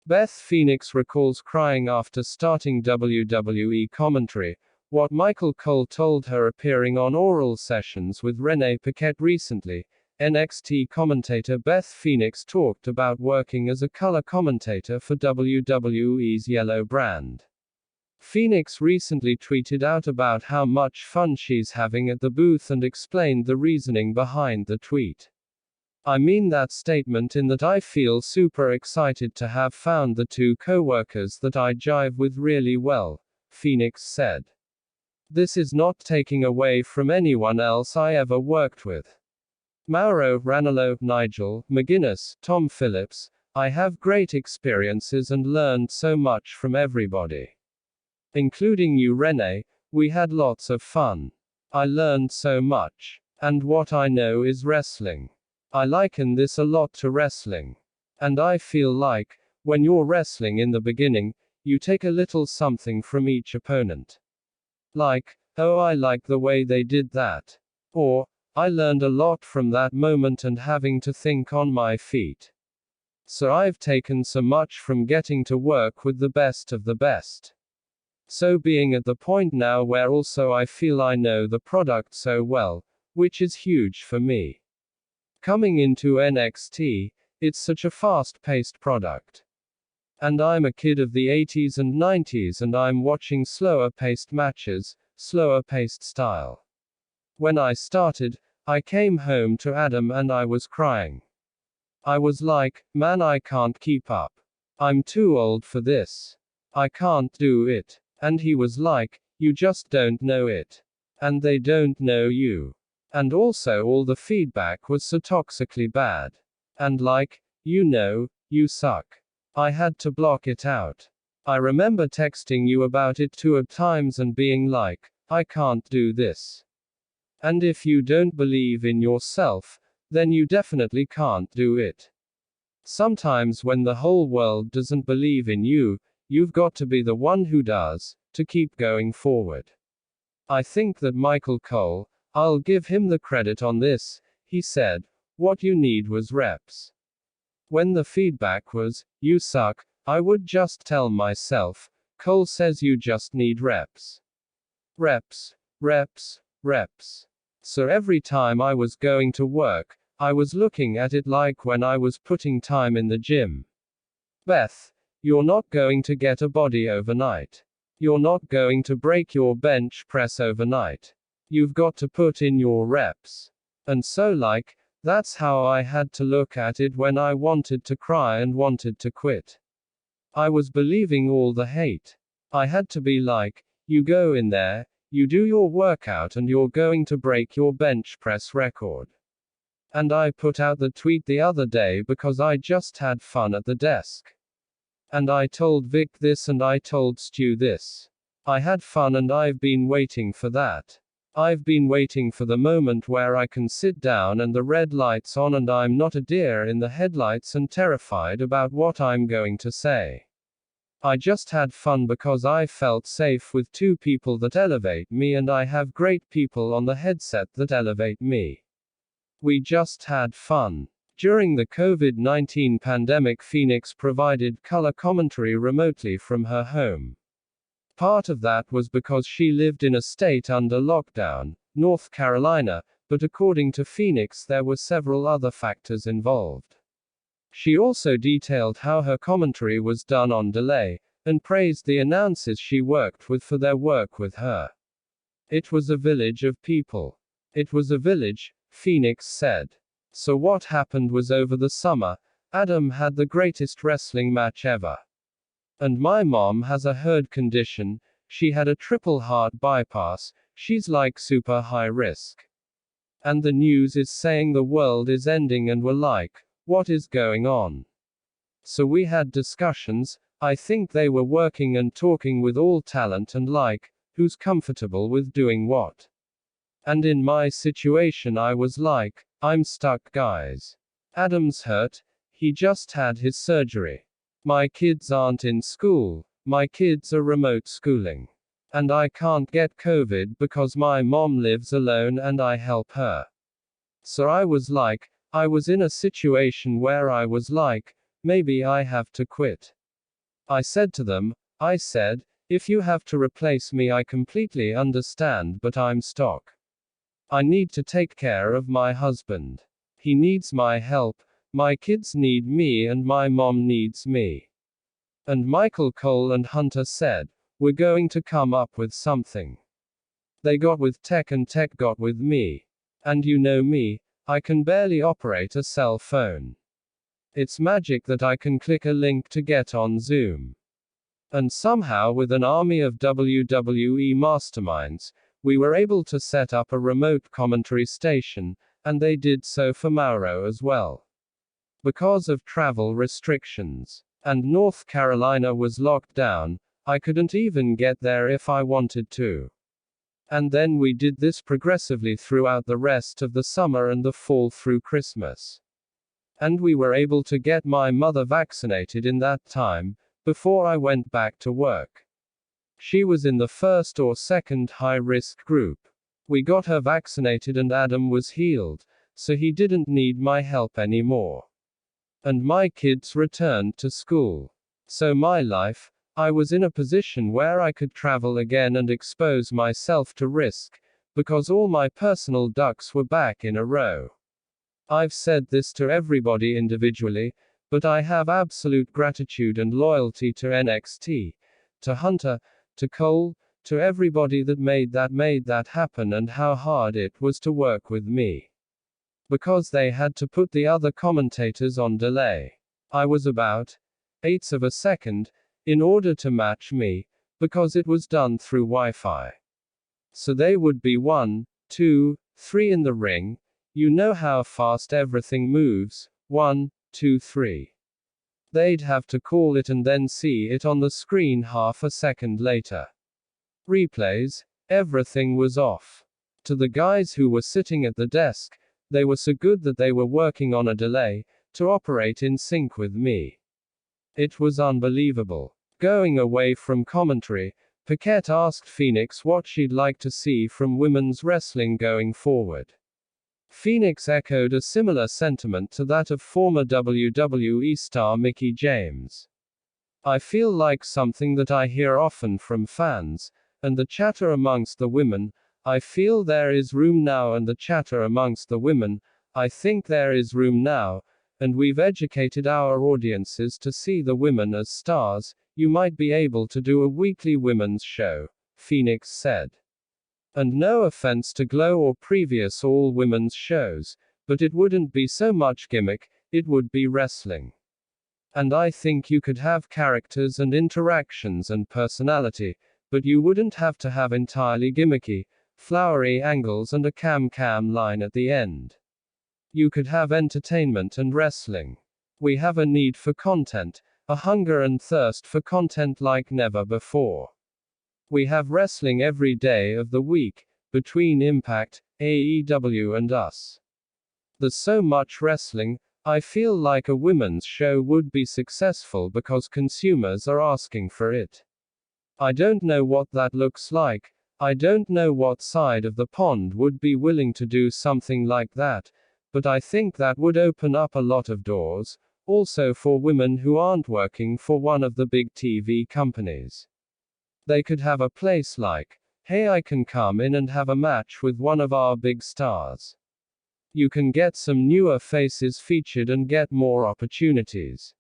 Beth Phoenix recalls crying after starting WWE commentary, what Michael Cole told her appearing on oral sessions with Renee Paquette recently. NXT commentator Beth Phoenix talked about working as a color commentator for WWE's Yellow brand. Phoenix recently tweeted out about how much fun she's having at the booth and explained the reasoning behind the tweet. "I mean that statement in that I feel super excited to have found the two co-workers that I jive with really well," Phoenix said. "This is not taking away from anyone else I ever worked with. Mauro Ranallo, Nigel McGuinness, Tom Phillips. I have great experiences and learned so much from everybody. Including you, Renee. We had lots of fun. I learned so much. And what I know is wrestling. I liken this a lot to wrestling. And I feel like, when you're wrestling in the beginning, you take a little something from each opponent. Like, oh, I like the way they did that. Or, I learned a lot from that moment and having to think on my feet. So I've taken so much from getting to work with the best of the best. So being at the point now where also I feel I know the product so well, which is huge for me. Coming into NXT, it's such a fast-paced product. And I'm a kid of the 80s and 90s and I'm watching slower-paced matches, slower-paced style. When I started, I came home to Adam and I was crying. I was like, man, I can't keep up. I'm too old for this. I can't do it. And he was like, you just don't know it. And they don't know you. And also all the feedback was so toxically bad. And like, you suck. I had to block it out. I remember texting you about it 2 times and being like, I can't do this. And if you don't believe in yourself, then you definitely can't do it. Sometimes when the whole world doesn't believe in you, you've got to be the one who does, to keep going forward. I think that Michael Cole, I'll give him the credit on this, he said, what you need was reps. When the feedback was, you suck, I would just tell myself, Cole says you just need reps. Reps, reps, reps. So every time I was going to work, I was looking at it like when I was putting time in the gym. Beth, you're not going to get a body overnight. You're not going to break your bench press overnight. You've got to put in your reps. And so like, that's how I had to look at it when I wanted to cry and wanted to quit. I was believing all the hate. I had to be like, you go in there, you do your workout and you're going to break your bench press record. And I put out the tweet the other day because I just had fun at the desk. And I told Vic this and I told Stu this. I had fun and I've been waiting for that. I've been waiting for the moment where I can sit down and the red light's on and I'm not a deer in the headlights and terrified about what I'm going to say. I just had fun because I felt safe with two people that elevate me and I have great people on the headset that elevate me. We just had fun. During the COVID-19 pandemic, Phoenix provided color commentary remotely from her home. Part of that was because she lived in a state under lockdown, North Carolina, but according to Phoenix there were several other factors involved. She also detailed how her commentary was done on delay, and praised the announcers she worked with for their work with her. It was a village of people. It was a village, Phoenix said. So what happened was over the summer, Adam had the greatest wrestling match ever. And my mom has a heart condition, she had a triple heart bypass, she's like super high risk. And the news is saying the world is ending and we're like, what is going on? So we had discussions, I think they were working and talking with all talent and like, who's comfortable with doing what. And in my situation I was like, I'm stuck guys. Adam's hurt, he just had his surgery. My kids aren't in school, my kids are remote schooling. And I can't get COVID because my mom lives alone and I help her. So I was like, I was in a situation where I was like, maybe I have to quit. I said to them, I said, if you have to replace me, I completely understand, but I'm stock. I need to take care of my husband. He needs my help, my kids need me, and my mom needs me. And Michael Cole and Hunter said, we're going to come up with something. They got with tech and tech got with me. And you know me, I can barely operate a cell phone. It's magic that I can click a link to get on Zoom. And somehow, with an army of WWE masterminds, we were able to set up a remote commentary station, and they did so for Mauro as well. Because of travel restrictions. And North Carolina was locked down, I couldn't even get there if I wanted to. And then we did this progressively throughout the rest of the summer and the fall through Christmas. And we were able to get my mother vaccinated in that time, before I went back to work. She was in the first or second high-risk group. We got her vaccinated and Adam was healed, so he didn't need my help anymore. And my kids returned to school. So my life, I was in a position where I could travel again and expose myself to risk, because all my personal ducks were back in a row. I've said this to everybody individually, but I have absolute gratitude and loyalty to NXT, to Hunter, to Cole, to everybody that made that happen, and how hard it was to work with me. Because they had to put the other commentators on delay. I was about 1/8 of a second, in order to match me, because it was done through Wi-Fi. So they would be 1, 2, 3 in the ring, you know how fast everything moves, 1, 2, 3. They'd have to call it and then see it on the screen half a second later. Replays, everything was off. To the guys who were sitting at the desk, they were so good that they were working on a delay, to operate in sync with me. It was unbelievable. Going away from commentary, Paquette asked Phoenix what she'd like to see from women's wrestling going forward. Phoenix echoed a similar sentiment to that of former WWE star Mickie James. I feel like something that I hear often from fans, and the chatter amongst the women, I feel there is room now, and the chatter amongst the women, I think there is room now, and we've educated our audiences to see the women as stars, you might be able to do a weekly women's show, Phoenix said. And no offense to Glow or previous all-women's shows, but it wouldn't be so much gimmick, it would be wrestling. And I think you could have characters and interactions and personality, but you wouldn't have to have entirely gimmicky, flowery angles and a cam line at the end. You could have entertainment and wrestling. We have a need for content, a hunger and thirst for content like never before. We have wrestling every day of the week, between Impact, AEW and us. There's so much wrestling, I feel like a women's show would be successful because consumers are asking for it. I don't know what that looks like, I don't know what side of the pond would be willing to do something like that, but I think that would open up a lot of doors, also for women who aren't working for one of the big TV companies. They could have a place like, hey, I can come in and have a match with one of our big stars. You can get some newer faces featured and get more opportunities.